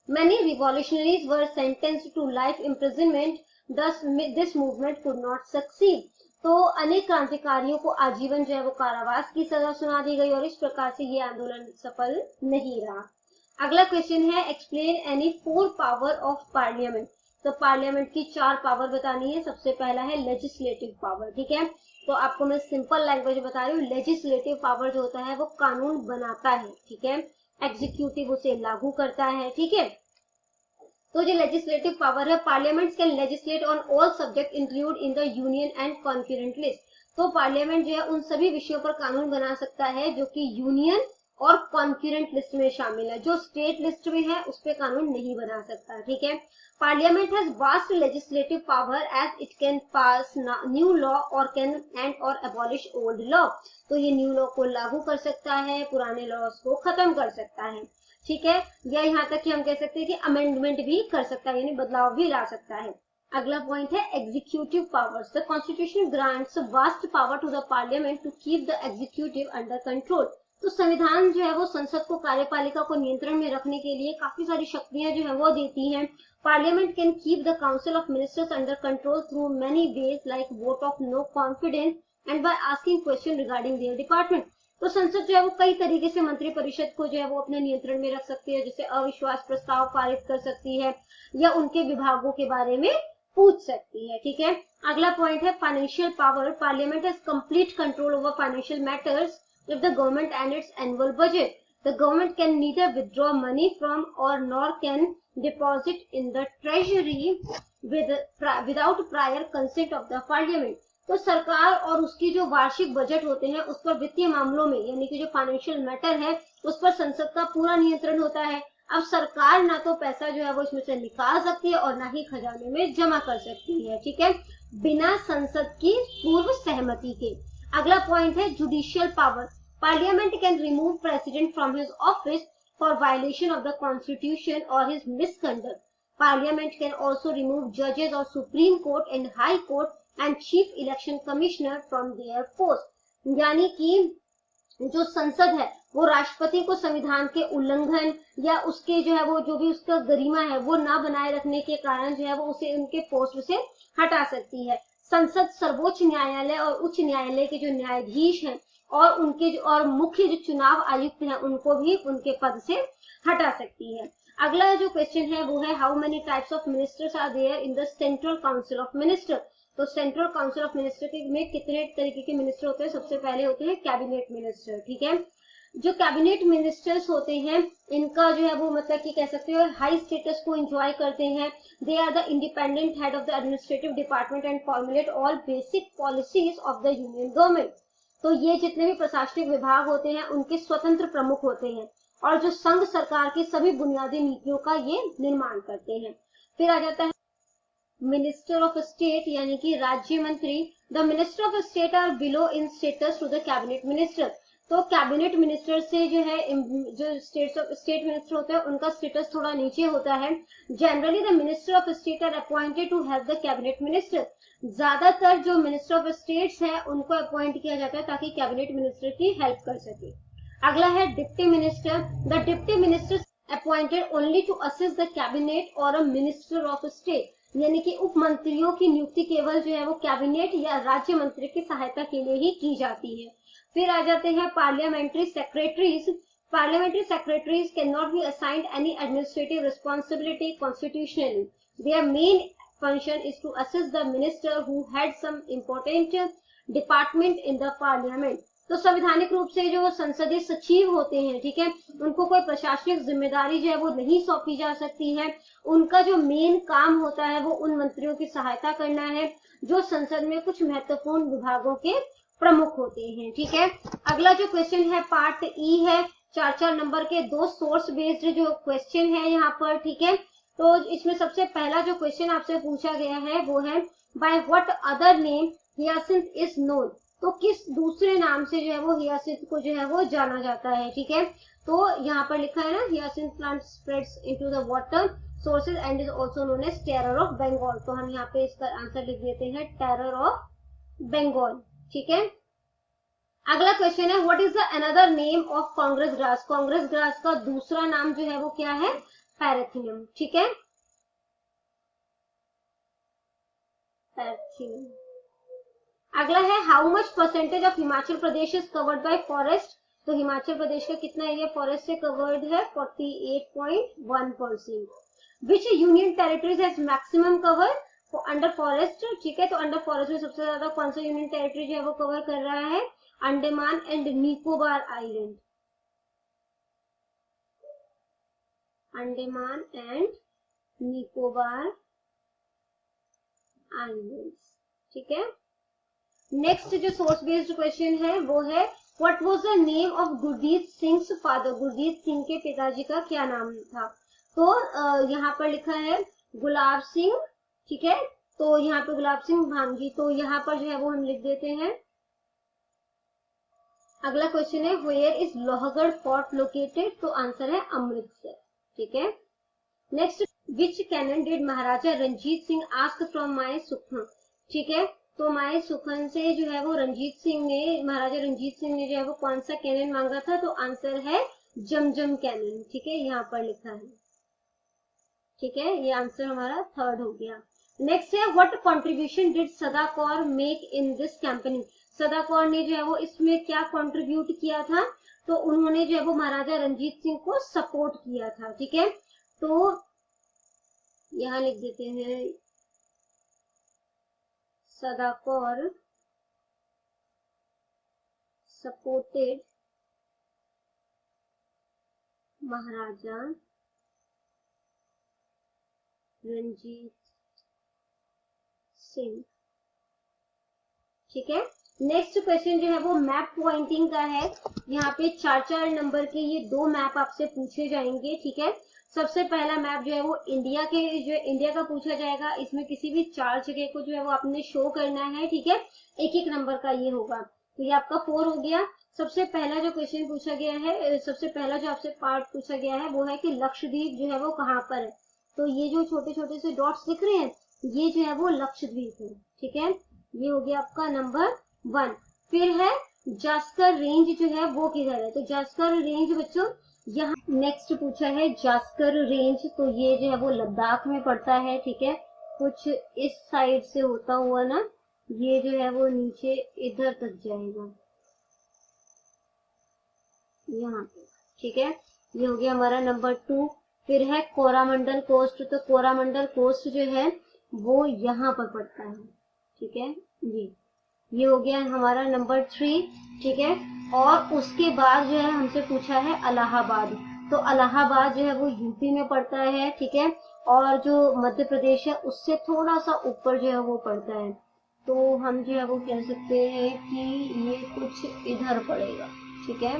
S1: Many revolutionaries were sentenced to life imprisonment, thus this movement could not succeed. तो अनेक क्रांतिकारियों को आजीवन जो है वो कारावास की सजा सुना दी गई और इस प्रकार से ये आंदोलन सफल नहीं रहा। अगला क्वेश्चन है explain any 4 power of parliament. तो पार्लियामेंट की 4 पावर बतानी है। सबसे पहला है लेजिस्लेटिव पावर, ठीक है, तो आपको मैं सिंपल लैंग्वेज बता रही हूँ, लेजिस्लेटिव पावर जो होता है वो कानून बनाता है, ठीक है, एग्जीक्यूटिव उसे लागू करता है, ठीक है। तो जो लेजिस्लेटिव पावर है, parliament can legislate on all subject include in the union and concurrent list. तो पार्लियामेंट जो है उन सभी विषयों पर कानून बना सकता है जो कि यूनियन और कॉन्करेंट लिस्ट में शामिल है। जो स्टेट लिस्ट में है उस पर कानून नहीं बना सकता, ठीक है। Parliament has vast legislative power as it can pass new law और कैन एंड और अबॉलिश ओल्ड लॉ। तो ये न्यू लॉ को लागू कर सकता है, पुराने लॉज को खत्म कर सकता है, ठीक है, या यहाँ तक कि हम कह सकते हैं कि अमेंडमेंट भी कर सकता है, यानी बदलाव भी ला सकता है। अगला पॉइंट है executive powers. The constitution grants vast power to the parliament to keep the executive under control. तो संविधान जो है वो संसद को, कार्यपालिका को नियंत्रण में रखने के लिए काफी सारी शक्तियां जो है वो देती हैं। Parliament can keep the council of ministers under control through many ways like vote of no confidence and by asking question regarding their department. तो संसद जो है वो कई तरीके से मंत्रिपरिषद को जो है वो अपने नियंत्रण में रख सकती है, जैसे अविश्वास प्रस्ताव पारित कर सकती है या उनके विभागों के बारे में पूछ सकती है, ठीक है। अगला पॉइंट है financial power. Parliament has complete control over financial matters if the government and its annual budget. The government can neither withdraw money from or nor can deposit in the treasury without prior consent of the parliament. तो सरकार और उसकी जो वार्षिक budget होते हैं उस पर वित्तीय मामलों में, यानी कि जो फाइनेंशियल मैटर है उस पर संसद का पूरा नियंत्रण होता है। अब सरकार ना तो पैसा जो है वो इसमें से निकाल सकती है और ना ही खजाने में जमा कर सकती है, ठीक है, बिना संसद की पूर्व सहमति के। अगला पॉइंट है judicial power. Parliament can remove president from his office for violation of the constitution और his misconduct. Parliament can also remove जजेस of supreme court and high court and chief election commissioner from their post. यानी कि जो संसद है वो राष्ट्रपति को संविधान के उल्लंघन या उसके जो है वो जो भी उसका गरिमा है वो ना बनाए रखने के कारण जो है वो उसे उनके पोस्ट से हटा सकती है। संसद सर्वोच्च न्यायालय और उच्च न्यायालय के जो न्यायाधीश हैं और उनके और मुख्य जो चुनाव आयुक्त हैं उनको भी उनके पद से हटा सकती है। अगला जो क्वेश्चन है वो है how many types of ministers are there in the central council of minister. तो सेंट्रल काउंसिल ऑफ मिनिस्टर में कितने तरीके के मिनिस्टर होते हैं? सबसे पहले होते हैं कैबिनेट मिनिस्टर, ठीक है। जो कैबिनेट मिनिस्टर्स होते हैं इनका जो है वो मतलब कि कह सकते हो हाई स्टेटस को एंजॉय करते हैं। They are the independent head of the administrative department and formulate all basic policies of the union government. तो ये जितने भी प्रशासनिक विभाग होते हैं उनके स्वतंत्र प्रमुख होते हैं और जो संघ सरकार की सभी बुनियादी नीतियों का ये निर्माण करते हैं। फिर आ जाता है मिनिस्टर ऑफ स्टेट, यानी कि राज्य मंत्री। The minister of state are below in status to the cabinet minister. तो कैबिनेट मिनिस्टर से जो है जो स्टेट मिनिस्टर होते हैं उनका स्टेटस थोड़ा नीचे होता है। Generally the minister of state are appointed to help the cabinet minister. ज्यादातर जो मिनिस्टर ऑफ स्टेट्स है उनको अपॉइंट किया जाता है ताकि कैबिनेट मिनिस्टर की हेल्प कर सके। अगला है deputy minister. The deputy minister appointed only to assist the cabinet और अ मिनिस्टर ऑफ स्टेट, यानी कि उप मंत्रियों की नियुक्ति केवल जो है वो कैबिनेट या राज्य मंत्री की सहायता के लिए ही की जाती है। फिर आ जाते हैं parliamentary secretaries. Parliamentary secretaries can not be assigned any administrative responsibility constitutionally. Their main function is to assist the minister who had some important department in the parliament. तो संवैधानिक रूप से जो संसदीय सचिव होते हैं, ठीक है, उनको कोई प्रशासनिक जिम्मेदारी जो है वो नहीं सौंपी जा सकती है। उनका जो मेन काम होता है वो उन मंत्रियों की सहायता करना है जो संसद में कुछ महत्वपूर्ण विभागों के प्रमुख होते हैं, ठीक है। अगला जो क्वेश्चन है पार्ट ई है, 4-4 नंबर के 2 सोर्स बेस्ड जो क्वेश्चन है यहाँ पर, ठीक है। तो इसमें सबसे पहला जो क्वेश्चन आपसे पूछा गया है वो है by what other name hyacinth is known. तो किस दूसरे नाम से जो है वो हियासिंथ को जो है वो जाना जाता है, ठीक है। तो यहाँ पर लिखा है ना, hyacinth plant spreads into the water sources and is also known as terror of Bengal. तो हम यहाँ पे इसका आंसर लिख देते हैं टेरर ऑफ बंगाल, ठीक है। अगला क्वेश्चन है what is the another name of Congress grass. Congress grass का दूसरा नाम जो है वो क्या है? पैरेथियम, ठीक है, पैरेथियम। अगला है how much percentage of Himachal Pradesh is covered by forest. तो हिमाचल प्रदेश का कितना एरिया फॉरेस्ट से कवर्ड है? 48.1%। विच union territories has maximum cover? Under forest, ठीक है। तो अंडर फॉरेस्ट में सबसे ज्यादा कौन सा यूनियन टेरिटरी जो है वो कवर कर रहा है, Andaman and Nicobar island, Andaman and Nicobar islands, ठीक है। नेक्स्ट जो सोर्स बेस्ड क्वेश्चन है वो है what was the name of Gurjeet Singh father, Gurjeet Singh के पिताजी का क्या नाम था। तो यहाँ पर लिखा है गुलाब सिंह, ठीक है। तो यहाँ पे गुलाब सिंह भांगी, तो यहाँ पर जो है वो हम लिख देते हैं। अगला क्वेश्चन है where is Lohgarh fort located, तो आंसर है अमृतसर, ठीक है। Next which cannon did Maharaja Ranjit Singh ask from Mai Sukhan, ठीक है। तो माय सुखन से जो है वो रंजीत सिंह ने, महाराजा रंजीत सिंह ने जो है वो कौन सा कैनन मांगा था, तो आंसर है जमजम कैनन, ठीक है, यहाँ पर लिखा है, ठीक है। ये आंसर हमारा थर्ड हो गया। नेक्स्ट है व्हाट कंट्रीब्यूशन डिड सदा Kaur make in this campaigning, सदा कौर ने जो है वो इसमें क्या कंट्रीब्यूट किया था, तो उन्होंने जो है वो महाराजा रंजीत सिंह को सपोर्ट किया था, ठीक है। तो यहाँ लिख देते हैं सदा कौर सपोर्टेड महाराजा रंजीत सिंह, ठीक है। नेक्स्ट क्वेश्चन जो है वो मैप पॉइंटिंग का है। यहाँ पे 4-4 नंबर के ये 2 मैप आपसे पूछे जाएंगे, ठीक है। सबसे पहला मैप जो है वो इंडिया के, जो इंडिया का पूछा जाएगा। इसमें किसी भी 4 जगह को जो है वो आपने शो करना है, ठीक है। 1-1 नंबर का ये होगा, तो ये आपका 4 हो गया। सबसे पहला जो क्वेश्चन पूछा गया है, सबसे पहला जो आपसे पार्ट पूछा गया है वो है कि लक्षद्वीप जो है वो कहाँ पर है। तो ये जो छोटे छोटे से डॉट्स दिख रहे हैं, ये जो है वो लक्षद्वीप है, ठीक है। ये हो गया आपका नंबर 1। फिर है जास्कर रेंज जो है वो किधर है, तो जास्कर रेंज बच्चों यहाँ नेक्स्ट पूछा है जास्कर रेंज, तो ये जो है वो लद्दाख में पड़ता है, ठीक है। कुछ इस साइड से होता हुआ ना ये जो है वो नीचे इधर तक जाएगा, यहाँ पे, ठीक है। ये हो गया हमारा नंबर 2। फिर है कोरामंडल कोस्ट, तो कोरामंडल कोस्ट जो है वो यहाँ पर पड़ता है, ठीक है। ये हो गया हमारा नंबर 3, ठीक है। और उसके बाद जो है हमसे पूछा है इलाहाबाद, तो इलाहाबाद जो है वो यूपी में पड़ता है, ठीक है। और जो मध्य प्रदेश है उससे थोड़ा सा ऊपर जो है वो पड़ता है, तो हम जो है वो कह सकते हैं कि ये कुछ इधर पड़ेगा, ठीक है।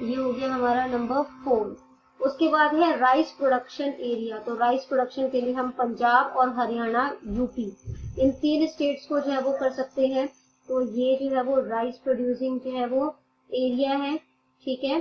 S1: ये हो गया हमारा नंबर 4। उसके बाद है राइस प्रोडक्शन एरिया, तो राइस प्रोडक्शन के लिए हम पंजाब और हरियाणा, यूपी, इन 3 स्टेट्स को जो है वो कर सकते हैं। तो ये जो है वो राइस प्रोड्यूसिंग जो है वो एरिया है, ठीक है।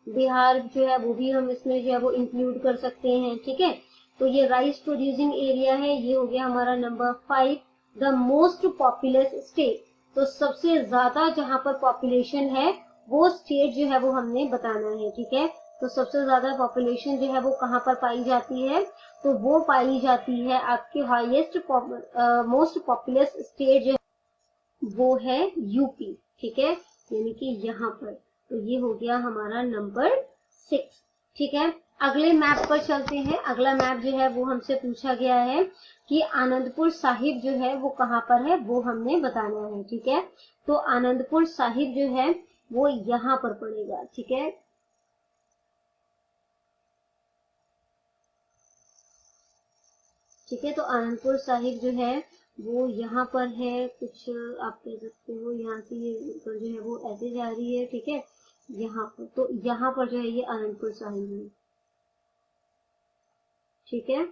S1: बिहार जो है वो भी हम इसमें जो है वो इंक्लूड कर सकते हैं, ठीक है। तो ये राइस प्रोड्यूसिंग एरिया है। ये हो गया हमारा number 5। The most populous state, तो सबसे ज्यादा जहां पर पॉपुलेशन है वो स्टेट जो है वो हमने बताना है, ठीक है। तो सबसे ज्यादा पॉपुलेशन जो है वो कहाँ पर पाई जाती है, तो वो पाई जाती है आपके हाईएस्ट मोस्ट पॉपुलस स्टेट जो वो है यूपी, ठीक है, यानी कि यहाँ पर। तो ये हो गया हमारा नंबर 6, ठीक है। अगले मैप पर चलते हैं। अगला मैप जो है वो हमसे पूछा गया है कि आनंदपुर साहिब जो है वो कहाँ पर है, वो हमने बताना है, ठीक है। तो आनंदपुर साहिब जो है वो यहाँ पर पड़ेगा, ठीक है। ठीक है, तो आनंदपुर साहिब जो है वो यहाँ पर है, कुछ आप कह सकते हो यहाँ से ये जो है वो ऐसे जा रही है, ठीक है, यहाँ पर। तो यहाँ पर जो है ये आनंदपुर साहिब है, ठीक है।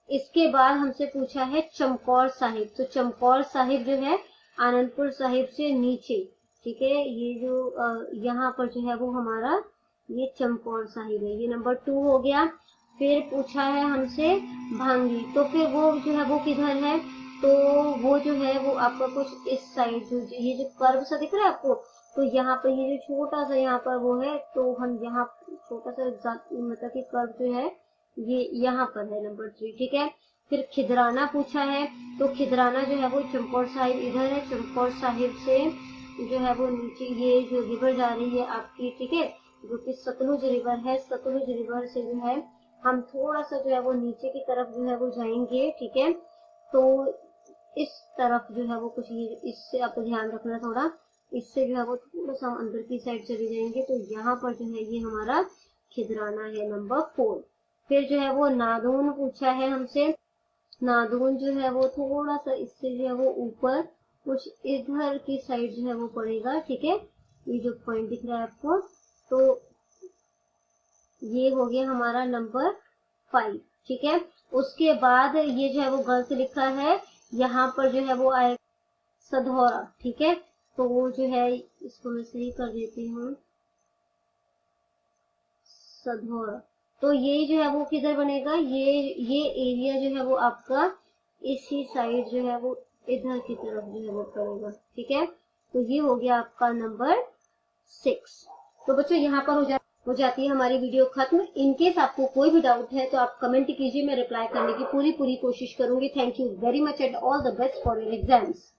S1: इसके बाद हमसे पूछा है चमकौर साहिब, तो चमकौर साहिब जो है आनंदपुर साहिब से नीचे, ठीक है। ये जो यहाँ पर जो है वो हमारा ये चमकौर साहिब है, ये नंबर 2 हो गया। फिर पूछा है हमसे भांगी, तो फिर वो जो है वो किधर है, तो वो जो है वो आपका कुछ इस साइड, जो ये जो कर्व सा दिख रहा है आपको, तो यहाँ पर ये जो छोटा सा यहाँ पर वो है, तो हम यहाँ छोटा सा मतलब कि कर्व जो है ये यहाँ पर है, नंबर 3, ठीक है। फिर खिदराना पूछा है, तो खिदराना जो है वो चमकौर साहिब इधर है। चमकौर साहिब से जो है वो नीचे ये जो रिवर जा रही है आपकी, ठीक है, जो कि सतलुज रिवर है। सतलुज रिवर से जो है हम थोड़ा सा जो है वो नीचे की तरफ जो है वो जाएंगे, ठीक है। तो इस तरफ जो है वो कुछ ये, इससे आपको ध्यान रखना थोड़ा, इससे जो है वो थोड़ा सा हम अंदर की साइड चले जाएंगे। तो यहाँ पर जो है ये हमारा खिदराना है नंबर 4। फिर जो है वो नादून पूछा है हमसे। नादून जो है वो थोड़ा सा इससे जो है वो ऊपर कुछ इधर की साइड जो है वो पड़ेगा, ठीक है। ये जो पॉइंट दिख रहा है आपको, तो ये हो गया हमारा नंबर 5, ठीक है। उसके बाद ये जो है वो गलत लिखा है, यहाँ पर जो है वो आए सधौरा, ठीक है। तो वो जो है इसको मैं सही कर देती हूँ, सधौरा। तो ये जो है वो किधर बनेगा, ये एरिया जो है वो आपका इसी साइड जो है वो इधर की तरफ जो है वो पड़ेगा, ठीक है। तो ये हो गया आपका नंबर 6। तो बच्चों यहाँ पर हो जाती है हमारी वीडियो खत्म। इनकेस आपको कोई भी डाउट है तो आप कमेंट कीजिए, मैं रिप्लाई करने की पूरी कोशिश करूंगी। Thank you very much and all the best for your exams.